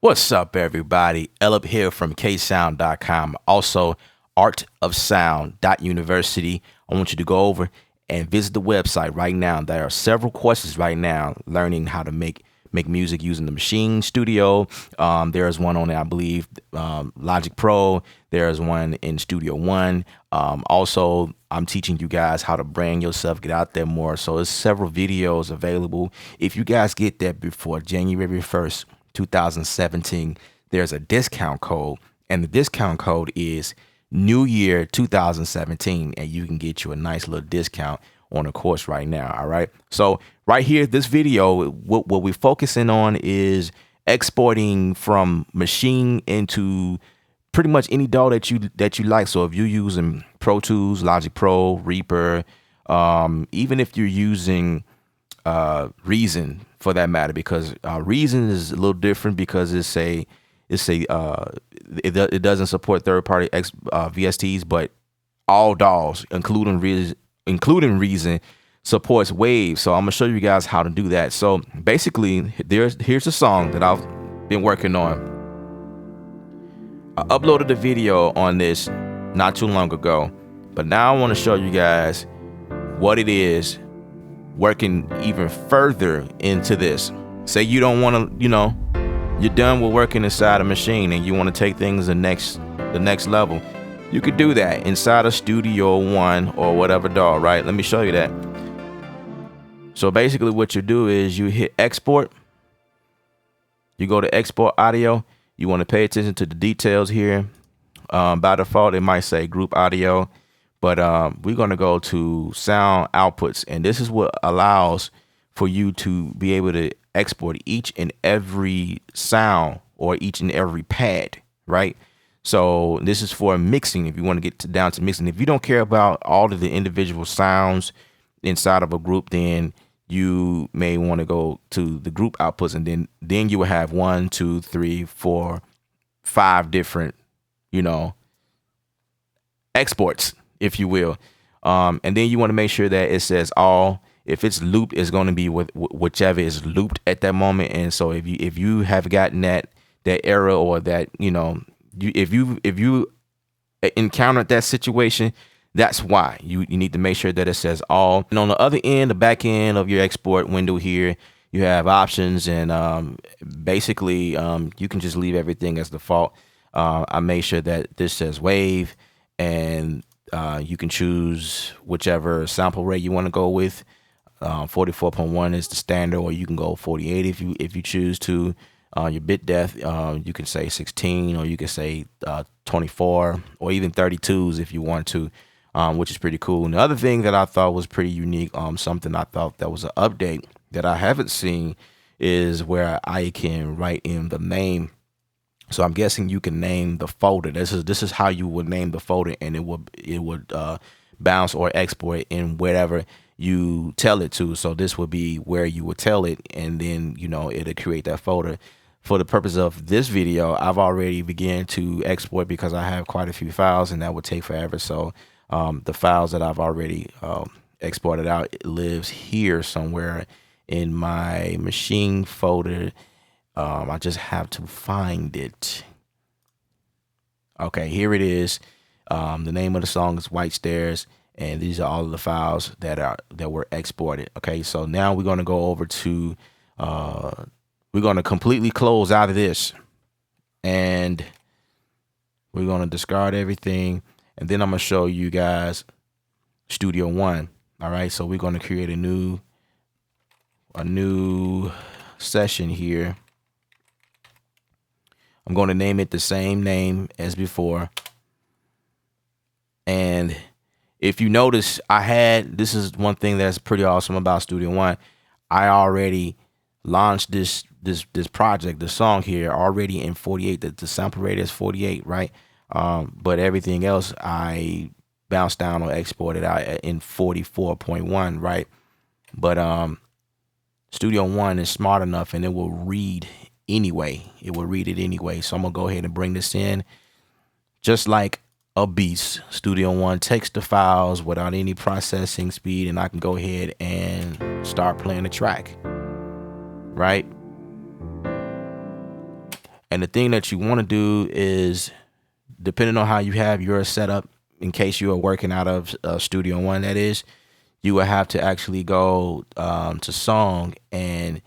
What's up, everybody? Elip here from ksound.com. Also, artofsound.university. I want you to go over and visit the website right now. There are several courses right now learning how to make music using the Maschine Studio. There's one on, I believe, Logic Pro. There's one in Studio One. Also, I'm teaching you guys how to brand yourself, get out there more. So there's several videos available. If you guys get that before January 1st, 2017, there's a discount code, and the discount code is New Year 2017, and you can get you a nice little discount on a course right now. All right, so right here, this video, what we're focusing on is exporting from Maschine into pretty much any DAW that you like. So if you're using Pro Tools, Logic Pro, Reaper, even if you're using Reason for that matter, because Reason is a little different because it doesn't support third-party VSTs, but all DAWs, including Reason, supports Wave. So I'm gonna show you guys how to do that. So basically, here's a song that I've been working on. I uploaded a video on this not too long ago, but now I want to show you guys what it is working even further into this. Say you don't want to, you're done with working inside a Maschine and you want to take things the next level. You could do that inside of Studio One or whatever DAW, right? Let me show you that. So basically what you do is you hit export. You go to export audio. You want to pay attention to the details here. By default, it might say group audio. But we're going to go to sound outputs, and this is what allows for you to be able to export each and every sound or each and every pad, right? So this is for mixing. If you want to get down to mixing, if you don't care about all of the individual sounds inside of a group, then you may want to go to the group outputs, and then you will have 1, 2, 3, 4, 5 different, exports, if you will. And then you want to make sure that it says all. If it's looped, it's going to be with whichever is looped at that moment. And so if you have gotten that error, or that if you encountered that situation, that's why you need to make sure that it says all. And on the other end, the back end of your export window here, you have options, and basically you can just leave everything as default. I made sure that this says wave, and you can choose whichever sample rate you want to go with. 44.1 is the standard, or you can go 48 if you choose to. Your bit depth, you can say 16, or you can say 24, or even 32s if you want to, which is pretty cool. And the other thing that I thought was pretty unique, something I thought that was an update that I haven't seen, is where I can write in the name. So I'm guessing you can name the folder. This is how you would name the folder, and it would bounce or export in wherever you tell it to. So this would be where you would tell it, and then it'll create that folder. For the purpose of this video, I've already began to export because I have quite a few files, and that would take forever. So the files that I've already exported out, it lives here somewhere in my Maschine folder. I just have to find it. Okay, here it is. The name of the song is White Stairs, and these are all of the files that were exported. Okay, so now we're going to go over to we're going to completely close out of this, and we're going to discard everything, and then I'm going to show you guys Studio One. All right, so we're going to create a new session here. I'm going to name it the same name as before. And if you notice, this is one thing that's pretty awesome about Studio One. I already launched this project, the song here, already in 48. The sample rate is 48, right? But everything else I bounced down or exported out in 44.1, right? But Studio One is smart enough, and it will read anyway. It will read it anyway. So I'm gonna go ahead and bring this in just like a beast. Studio One takes the files without any processing speed, and I can go ahead and start playing the track, right? And the thing that you want to do is, depending on how you have your setup, in case you are working out of Studio One, that is, you will have to actually go to Song and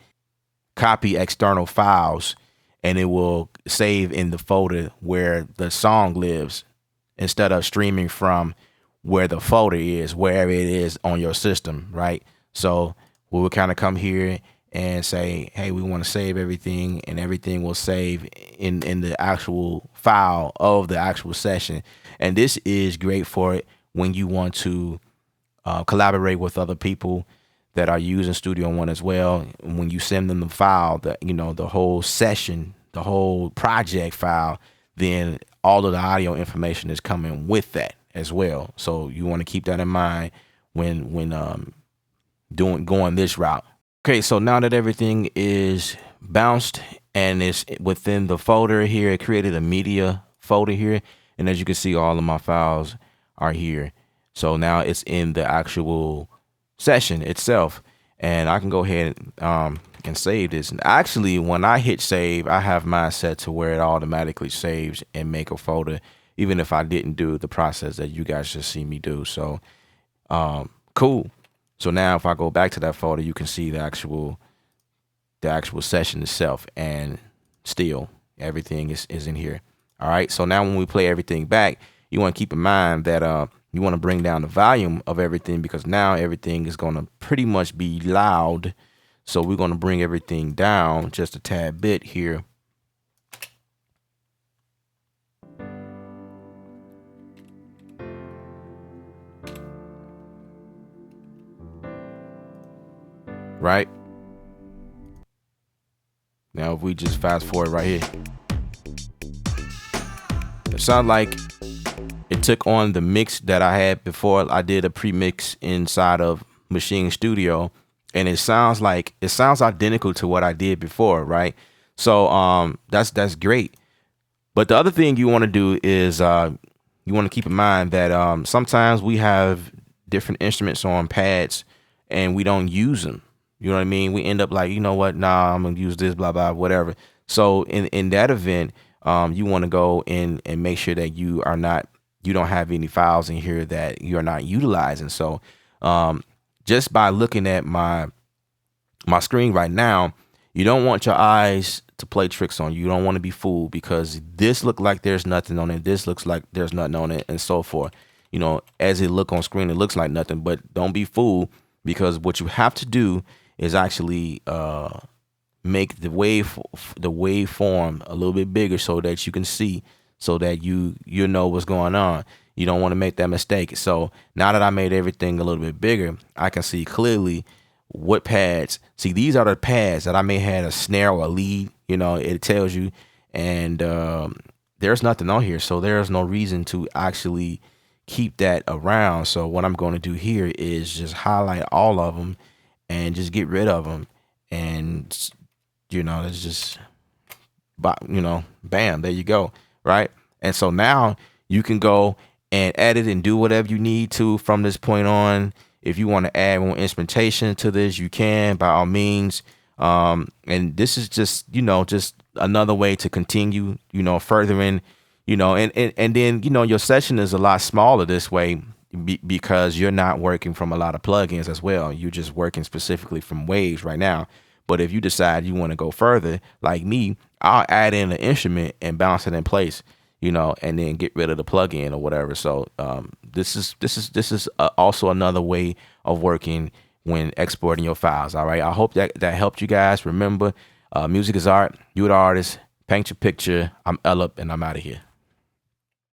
copy external files, and it will save in the folder where the song lives instead of streaming from where the folder is, wherever it is on your system, right? So we will kind of come here and say, hey, we want to save everything, and everything will save in the actual file of the actual session. And this is great for it when you want to collaborate with other people that are using Studio One as well. When you send them the file, the whole session, the whole project file, then all of the audio information is coming with that as well. So you want to keep that in mind when going this route. Okay, so now that everything is bounced and it's within the folder here, it created a media folder here, and as you can see, all of my files are here. So now it's in the actual session itself, and I can go ahead and save this. And actually, when I hit save, I have mine set to where it automatically saves and make a folder, even if I didn't do the process that you guys just see me do. So cool. So now if I go back to that folder, you can see the actual session itself, and still everything is in here. All right. So now when we play everything back, you want to keep in mind that you want to bring down the volume of everything, because now everything is going to pretty much be loud. So we're going to bring everything down just a tad bit here. Right. Now, if we just fast forward right here, it sounds like it took on the mix that I had before. I did a pre-mix inside of Maschine Studio, and it sounds identical to what I did before, right? So that's great. But the other thing you want to do is you want to keep in mind that sometimes we have different instruments on pads and we don't use them. You know what I mean? We end up like, you know what? Nah, I'm gonna use this, blah blah, whatever. So in that event, you want to go in and make sure that you don't have any files in here that you're not utilizing. So just by looking at my screen right now, you don't want your eyes to play tricks on you. You don't want to be fooled, because this looks like there's nothing on it. This looks like there's nothing on it, and so forth. You know, as it look on screen, it looks like nothing, but don't be fooled, because what you have to do is actually make the waveform a little bit bigger so that you can see, so that you know what's going on. You don't want to make that mistake. So now that I made everything a little bit bigger, I can see clearly what pads. See, these are the pads that I may have a snare or a lead. You know, it tells you, and there's nothing on here, so there's no reason to actually keep that around. So what I'm going to do here is just highlight all of them and just get rid of them, and it's just, bam, there you go, right? And so now you can go and edit and do whatever you need to from this point on. If you want to add more instrumentation to this, you can, by all means. And this is just another way to continue, furthering, and then, your session is a lot smaller this way, because you're not working from a lot of plugins as well. You're just working specifically from waves right now. But if you decide you want to go further, like me, I'll add in an instrument and bounce it in place, and then get rid of the plugin or whatever. So this is also another way of working when exporting your files. All right. I hope that helped you guys. Remember, music is art. You the artist. Paint your picture. I'm Ellip, and I'm out of here.